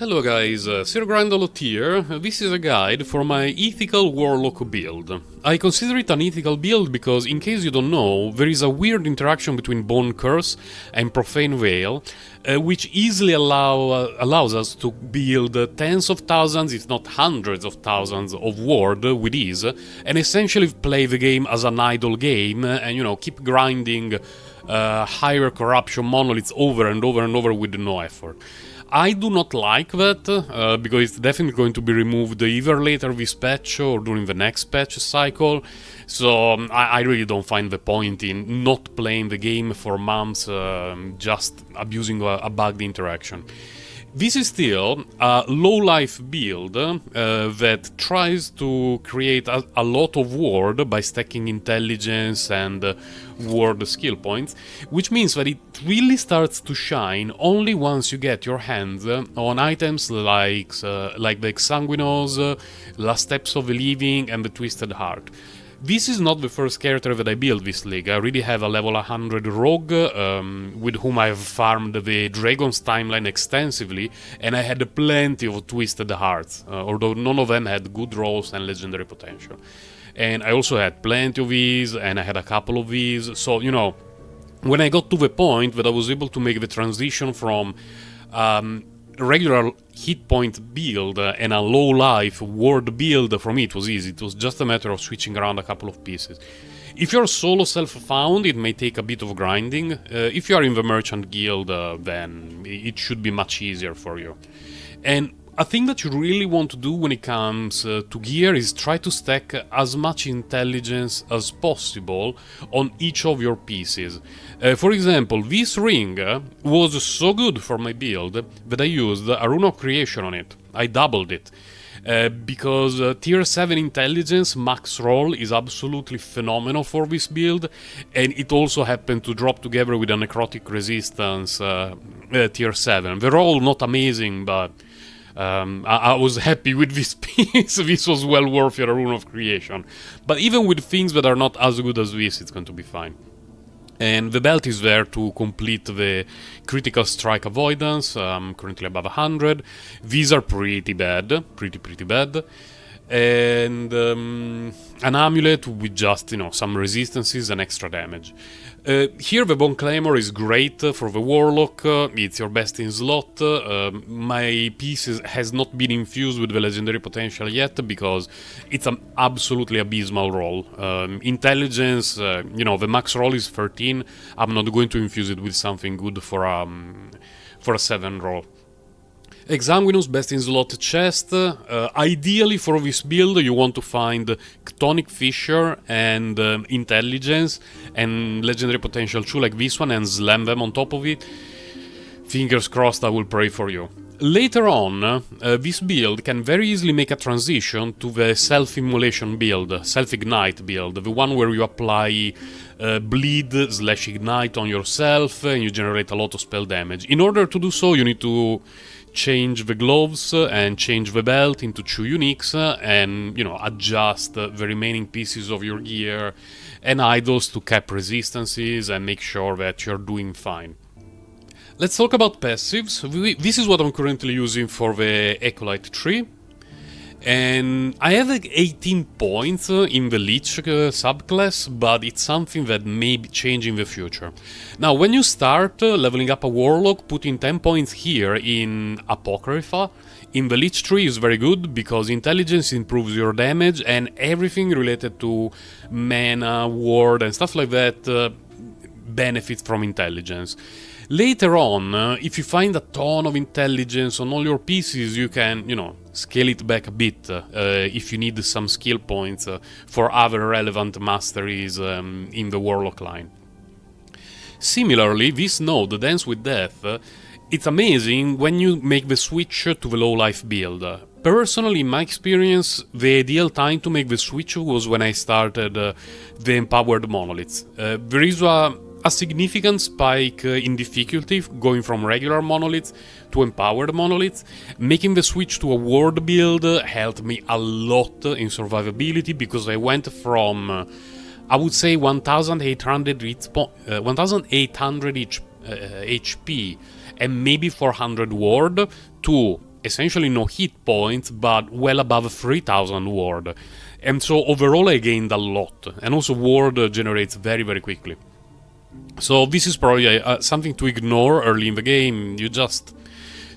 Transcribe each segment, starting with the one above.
Hello guys, ZeroGrindalot here. This is a guide for my ethical Warlock build. I consider it an ethical build because, in case you don't know, there is a weird interaction between Bone Curse and Profane Veil, which easily allows us to build tens of thousands, if not hundreds of thousands of ward with ease, and essentially play the game as an idle game, and keep grinding higher corruption monoliths over and over and over with no effort. I do not like that, because it's definitely going to be removed either later this patch or during the next patch cycle, so I really don't find the point in not playing the game for months, just abusing a bugged interaction. This is still a low-life build that tries to create a lot of ward by stacking intelligence and ward skill points, which means that it really starts to shine only once you get your hands on items like the Exsanguinos, Last Steps of the Living and the Twisted Heart. This is not the first character that I built this league. I already have a level 100 rogue, with whom I've farmed the Dragon's timeline extensively, and I had plenty of Twisted Hearts, although none of them had good rolls and legendary potential. And I also had plenty of these, and I had a couple of these, so, when I got to the point that I was able to make the transition from regular hit point build and a low life ward build, for me it was easy. It was just a matter of switching around a couple of pieces. If you're solo self-found, it may take a bit of grinding. If you are in the merchant guild, then it should be much easier for you. And a thing that you really want to do when it comes to gear is try to stack as much intelligence as possible on each of your pieces. For example, this ring was so good for my build that I used a Rune of Creation on it. I doubled it. Because tier 7 intelligence max roll is absolutely phenomenal for this build, and it also happened to drop together with a necrotic resistance tier 7. They're all not amazing, but I was happy with this piece. This was well worth your Rune of Creation. But even with things that are not as good as this, it's going to be fine. And the belt is there to complete the critical strike avoidance. I'm currently above 100. These are pretty bad. Pretty bad. And an amulet with just, some resistances and extra damage. Here the Bone Claymore is great for the Warlock. It's your best in slot. My piece has not been infused with the legendary potential yet because it's an absolutely abysmal roll. Intelligence, the max roll is 13. I'm not going to infuse it with something good for a 7 roll. Exsanguinous best in slot chest. Ideally for this build you want to find Chthonic Fissure and intelligence and legendary potential too, like this one, and slam them on top of it. Fingers crossed, I will pray for you. Later on, this build can very easily make a transition to the self-immolation build, self-ignite build, the one where you apply bleed/ignite on yourself and you generate a lot of spell damage. In order to do so, you need to change the gloves and change the belt into 2 uniques and, adjust the remaining pieces of your gear and idols to cap resistances and make sure that you're doing fine. Let's talk about passives. This is what I'm currently using for the Acolyte tree. And I have like 18 points in the Lich subclass, but it's something that may change in the future. Now, when you start leveling up a Warlock, putting 10 points here in Apocrypha in the Lich tree is very good because intelligence improves your damage and everything related to mana, ward and stuff like that benefits from intelligence. Later on, if you find a ton of intelligence on all your pieces, you can, scale it back a bit if you need some skill points for other relevant masteries in the Warlock line. Similarly, this node, Dance with Death, it's amazing when you make the switch to the low life build. Personally, in my experience, the ideal time to make the switch was when I started the Empowered Monoliths. There is a significant spike in difficulty going from regular monoliths to empowered monoliths. Making the switch to a ward build helped me a lot in survivability because I went from, I would say, 1800 HP and maybe 400 ward to essentially no hit points, but well above 3000 ward. And so overall I gained a lot, and also ward generates very, very quickly. So this is probably something to ignore early in the game. You just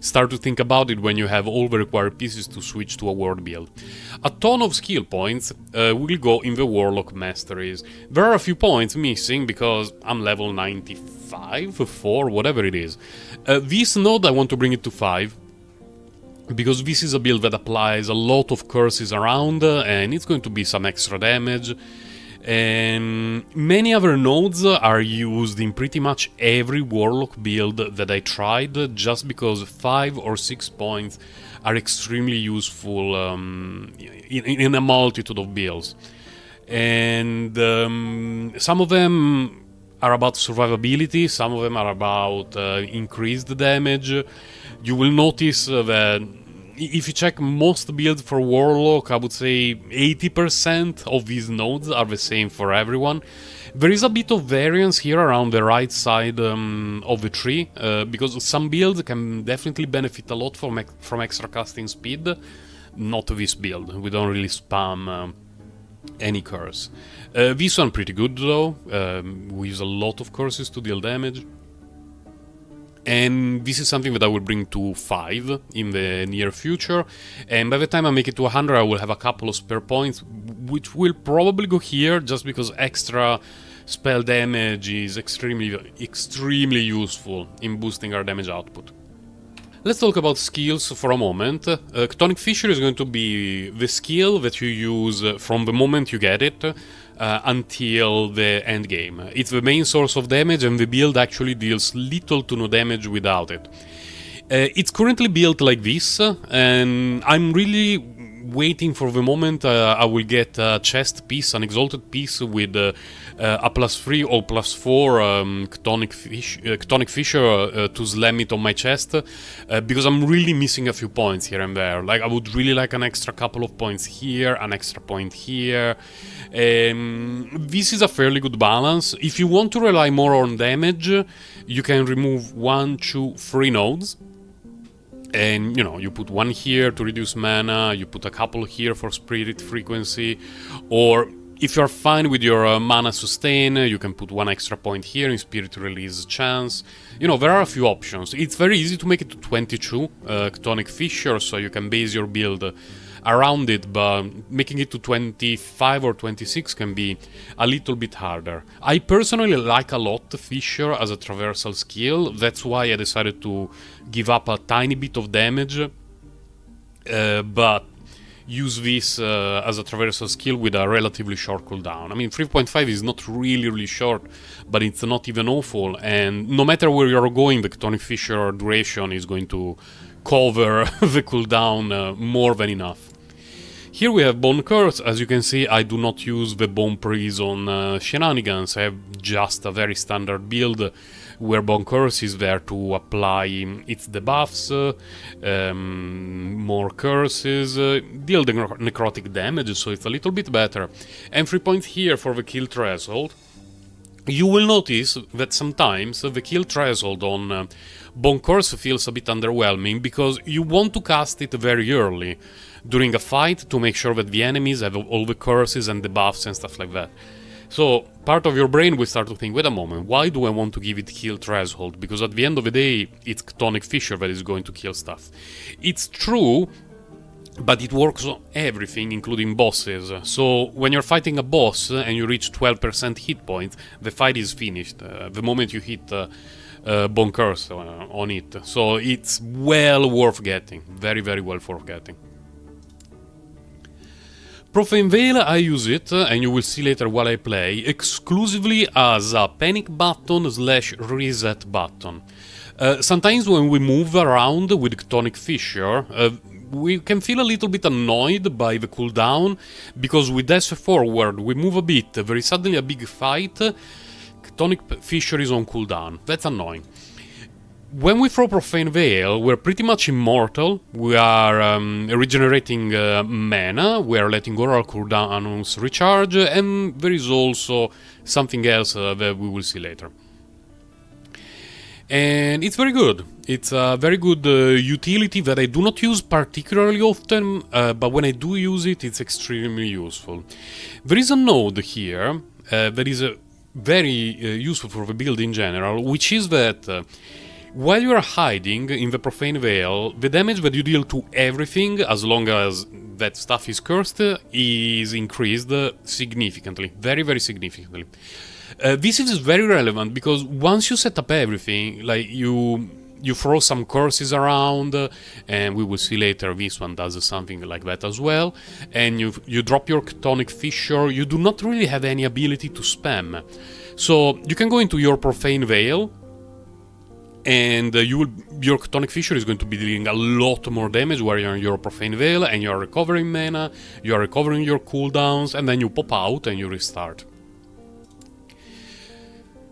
start to think about it when you have all the required pieces to switch to a ward build. A ton of skill points will go in the Warlock masteries. There are a few points missing because I'm level 95, 4, whatever it is. This node I want to bring it to 5, because this is a build that applies a lot of curses around, and it's going to be some extra damage. And many other nodes are used in pretty much every Warlock build that I tried, just because 5 or 6 points are extremely useful in a multitude of builds. And some of them are about survivability, some of them are about increased damage. You will notice that if you check most builds for Warlock, I would say 80% of these nodes are the same for everyone. There is a bit of variance here around the right side of the tree, because some builds can definitely benefit a lot from extra casting speed. Not this build, we don't really spam any curse. This one pretty good though, we use a lot of curses to deal damage. And this is something that I will bring to 5 in the near future, and by the time I make it to 100 I will have a couple of spare points, which will probably go here, just because extra spell damage is extremely useful in boosting our damage output. Let's talk about skills for a moment. Chthonic Fissure is going to be the skill that you use from the moment you get it until the end game. It's the main source of damage, and the build actually deals little to no damage without it. It's currently built like this, and I'm really waiting for the moment I will get a chest piece, an exalted piece with a +3 or +4 Chthonic Fissure to slam it on my chest, because I'm really missing a few points here and there. Like, I would really like an extra couple of points here, an extra point here. This is a fairly good balance. If you want to rely more on damage, you can remove 1, 2, 3 nodes. And, you know, you put one here to reduce mana, you put a couple here for spirit frequency, or if you're fine with your mana sustain, you can put one extra point here in spirit release chance. You know, there are a few options. It's very easy to make it to 22 Chthonic Fissure, so you can base your build around it, but making it to 25 or 26 can be a little bit harder. I personally like a lot Fissure as a traversal skill, that's why I decided to give up a tiny bit of damage, but use this as a traversal skill with a relatively short cooldown. I mean, 3.5 is not really short, but it's not even awful, and no matter where you're going, the Chthonic Fissure duration is going to cover the cooldown more than enough. Here we have Bone Curse. As you can see, I do not use the Bone Prison shenanigans. I have just a very standard build where Bone Curse is there to apply its debuffs, more curses, deal the necrotic damage, so it's a little bit better. And 3 points here for the kill threshold. You will notice that sometimes the kill threshold on Bone Curse feels a bit underwhelming, because you want to cast it very early during a fight to make sure that the enemies have all the curses and debuffs and stuff like that. So part of your brain will start to think, wait a moment, why do I want to give it kill threshold? Because at the end of the day, it's Chthonic Fissure that is going to kill stuff. It's true, but it works on everything, including bosses. So when you're fighting a boss and you reach 12% hit points, the fight is finished the moment you hit Bone Curse on it. So it's well worth getting, very well worth getting. Profane Veil, I use it, and you will see later while I play, exclusively as a panic button / reset button. Sometimes when we move around with Chthonic Fissure, we can feel a little bit annoyed by the cooldown, because with dash forward we move a bit, there is suddenly a big fight, Chthonic Fissure is on cooldown. That's annoying. When we throw Profane Veil, we're pretty much immortal. We are regenerating mana, we are letting oral cooldowns recharge, and there is also something else that we will see later. And it's very good. It's a very good utility that I do not use particularly often, but when I do use it, it's extremely useful. There is a node here that is very useful for the build in general, which is that while you are hiding in the Profane Veil, the damage that you deal to everything, as long as that stuff is cursed, is increased significantly. Very, very significantly. This is very relevant because once you set up everything, like you throw some curses around, and we will see later this one does something like that as well, and you drop your Chthonic Fissure, you do not really have any ability to spam. So you can go into your Profane Veil, and your Chthonic Fissure is going to be dealing a lot more damage where you're in your Profane Veil, and you're recovering mana, you're recovering your cooldowns, and then you pop out and you restart.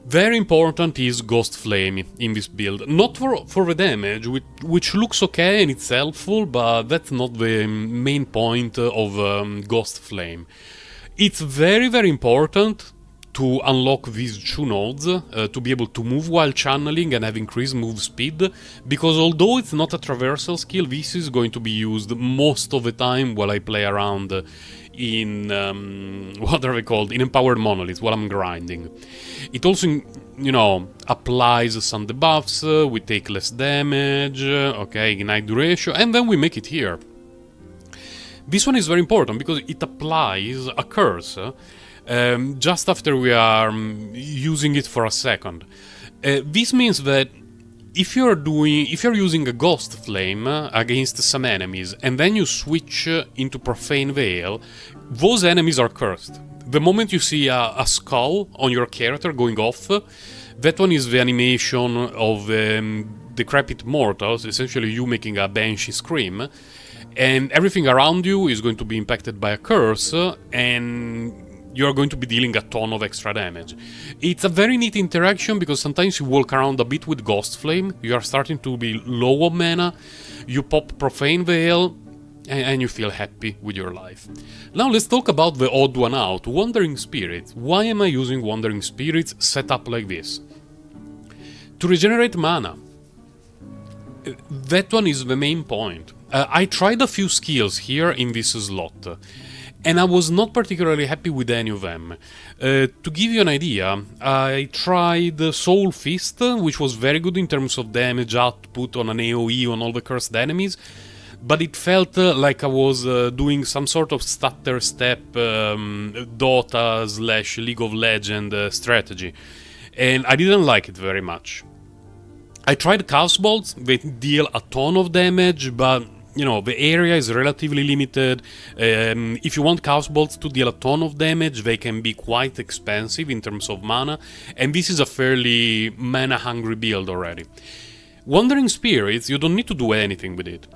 Very important is Ghost Flame in this build. Not for the damage, which looks okay and it's helpful, but that's not the main point of Ghost Flame. It's very, very important to unlock these two nodes, to be able to move while channeling and have increased move speed, because although it's not a traversal skill, this is going to be used most of the time while I play around in, what are they called, in Empowered Monoliths, while I'm grinding. It also, you know, applies some debuffs, we take less damage, okay, ignite duration, and then we make it here. This one is very important because it applies a curse just after we are using it for a second. This means that if you're using a Ghost Flame against some enemies and then you switch into Profane Veil, those enemies are cursed. The moment you see a skull on your character going off, that one is the animation of Decrepit Mortals, essentially you making a Banshee scream, and everything around you is going to be impacted by a curse, and you're going to be dealing a ton of extra damage. It's a very neat interaction because sometimes you walk around a bit with Ghost Flame, you are starting to be low on mana, you pop Profane Veil, and you feel happy with your life. Now let's talk about the odd one out, Wandering Spirits. Why am I using Wandering Spirits set up like this? To regenerate mana. That one is the main point. I tried a few skills here in this slot, and I was not particularly happy with any of them. To give you an idea, I tried Soul Fist, which was very good in terms of damage output on an AoE on all the cursed enemies, but it felt like I was doing some sort of stutter step Dota / League of Legends strategy, and I didn't like it very much. I tried Chaos Bolts, they deal a ton of damage, but you know, the area is relatively limited. If you want Chaos Bolts to deal a ton of damage, they can be quite expensive in terms of mana, and this is a fairly mana-hungry build already. Wandering Spirits, you don't need to do anything with it.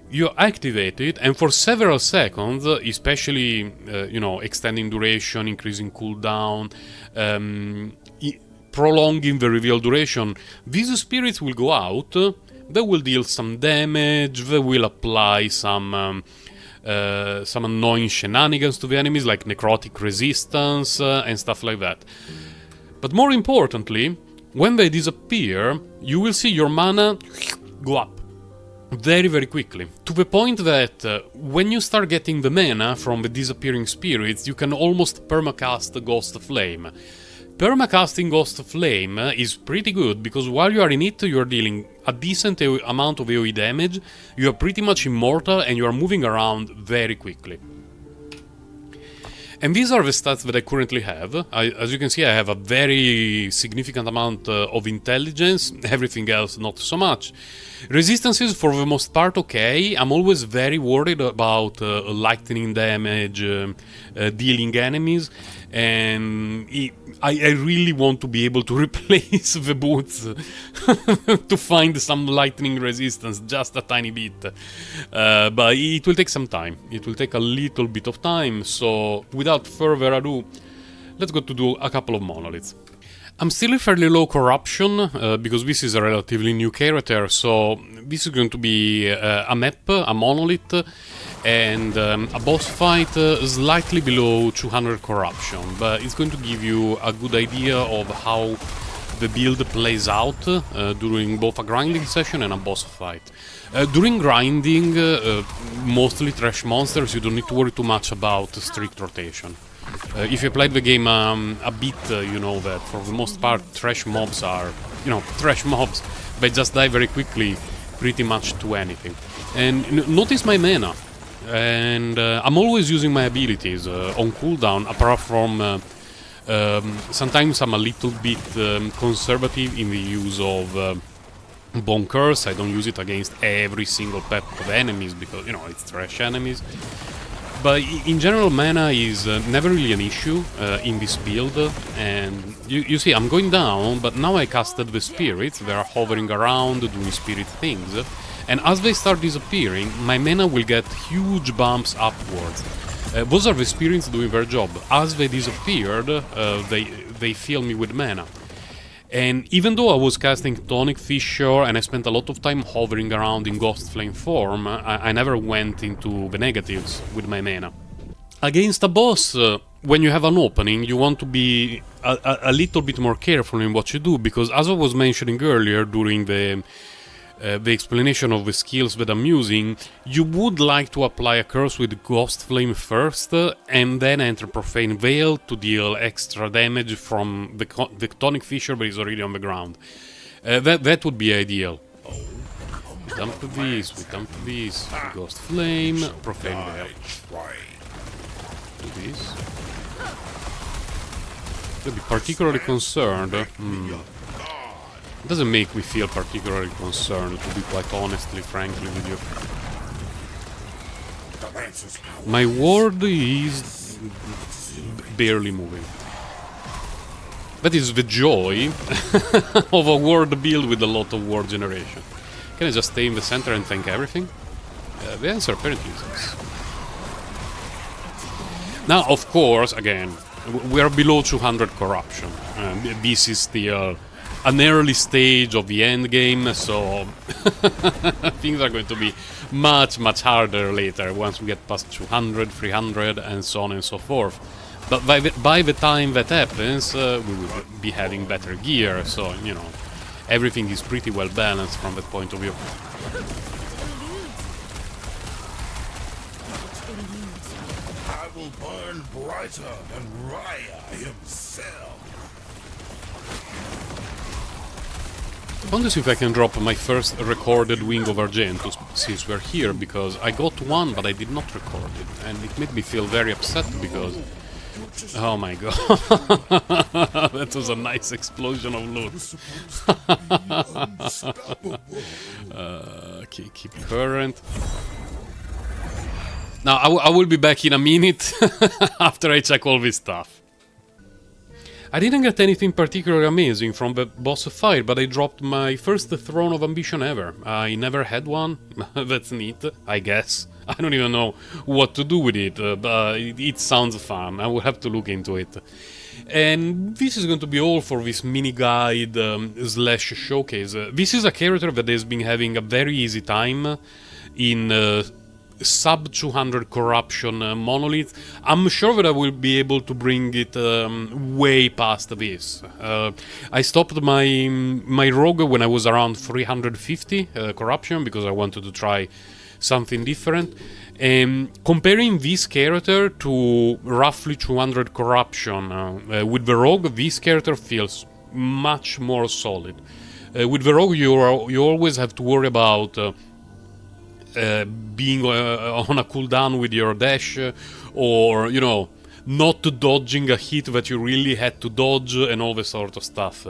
You activate it, and for several seconds, especially, you know, extending duration, increasing cooldown, prolonging the reveal duration, these spirits will go out. They will deal some damage, they will apply some annoying shenanigans to the enemies, like necrotic resistance and stuff like that. But more importantly, when they disappear, you will see your mana go up very, very quickly. To the point that when you start getting the mana from the disappearing spirits, you can almost permacast Ghost Flame. Permacasting Ghost Flame is pretty good, because while you are in it, you are dealing a decent amount of AoE damage, you are pretty much immortal, and you are moving around very quickly. And these are the stats that I currently have. As you can see, I have a very significant amount of intelligence, everything else not so much. Resistances for the most part okay. I'm always very worried about lightning damage dealing enemies, and I really want to be able to replace the boots to find some lightning resistance, just a tiny bit. But it will take some time. It will take a little bit of time, so without further ado, let's go to do a couple of monoliths. I'm still fairly low corruption, because this is a relatively new character, so this is going to be a map, a monolith, and a boss fight slightly below 200 corruption, but it's going to give you a good idea of how the build plays out during both a grinding session and a boss fight. During grinding, mostly trash monsters, you don't need to worry too much about strict rotation. If you played the game a bit, you know that for the most part trash mobs are, trash mobs. They just die very quickly, pretty much to anything. And notice my mana. And I'm always using my abilities on cooldown, apart from sometimes I'm a little bit conservative in the use of Bone Curse. I don't use it against every single pack of enemies because, it's trash enemies. But in general, mana is never really an issue in this build. And you see, I'm going down, but now I casted the spirits. They are hovering around, doing spirit things. And as they start disappearing, my mana will get huge bumps upwards. Those are the spirits doing their job. As they disappeared, they fill me with mana. And even though I was casting Tonic Fissure and I spent a lot of time hovering around in Ghost Flame form, I never went into the negatives with my mana. Against a boss, when you have an opening, you want to be a little bit more careful in what you do, because as I was mentioning earlier during the explanation of the skills that I'm using, you would like to apply a curse with Ghost Flame first, and then enter Profane Veil to deal extra damage from the Tonic Fissure that is already on the ground. That would be ideal. We dump this, Ghost Flame, Profane Veil. Do this. I'd be particularly concerned. It doesn't make me feel particularly concerned, to be quite frankly with you. My ward is barely moving. That is the joy of a ward build with a lot of ward generation. Can I just stay in the center and tank everything? The answer apparently is yes. Now, of course, again, we are below 200 corruption. This is still an early stage of the end game, so things are going to be much harder later once we get past 200, 300 and so on and so forth. But by the time that happens, we will be having better gear, so everything is pretty well balanced from that point of view. I will burn brighter than Raya himself. I wonder if I can drop my first recorded Wing of Argentus since we're here, because I got one but I did not record it, and it made me feel very upset because... Oh my god, that was a nice explosion of loot. Okay, keep current. Now I will be back in a minute after I check all this stuff. I didn't get anything particularly amazing from the boss fight, but I dropped my first Throne of Ambition ever. I never had one. That's neat, I guess. I don't even know what to do with it, but it sounds fun. I will have to look into it. And this is going to be all for this mini guide slash showcase. This is a character that has been having a very easy time in sub 200 corruption monolith. I'm sure that I will be able to bring it way past this. I stopped my rogue when I was around 350 corruption because I wanted to try something different. Comparing this character to roughly 200 corruption with the rogue, this character feels much more solid. With the rogue, you always have to worry about being on a cooldown with your dash, or not dodging a hit that you really had to dodge and all this sort of stuff.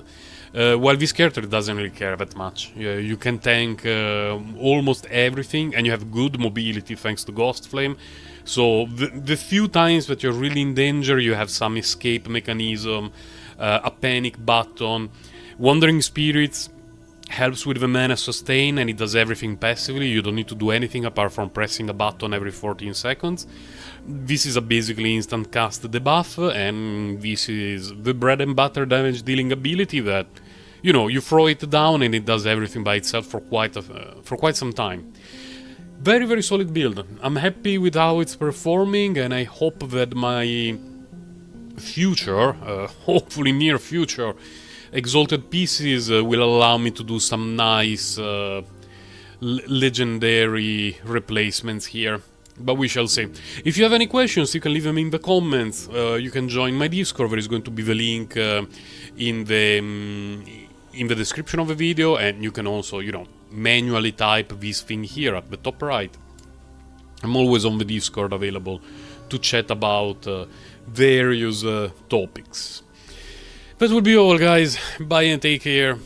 While this character doesn't really care that much. You can tank almost everything, and you have good mobility thanks to Ghost Flame. So the few times that you're really in danger, you have some escape mechanism, a panic button. Wandering Spirits helps with the mana sustain, and it does everything passively. You don't need to do anything apart from pressing a button every 14 seconds. This is a basically instant cast debuff, and this is the bread and butter damage dealing ability that, you throw it down and it does everything by itself for quite some time. Very, very solid build. I'm happy with how it's performing, and I hope that my future, hopefully near future, exalted pieces will allow me to do some nice legendary replacements here. But we shall see. If you have any questions, you can leave them in the comments. You can join my Discord. There is going to be the link in the description of the video, and you can also, you know, manually type this thing here at the top right. I'm always on the Discord, available to chat about various topics. That will be all, guys. Bye and take care.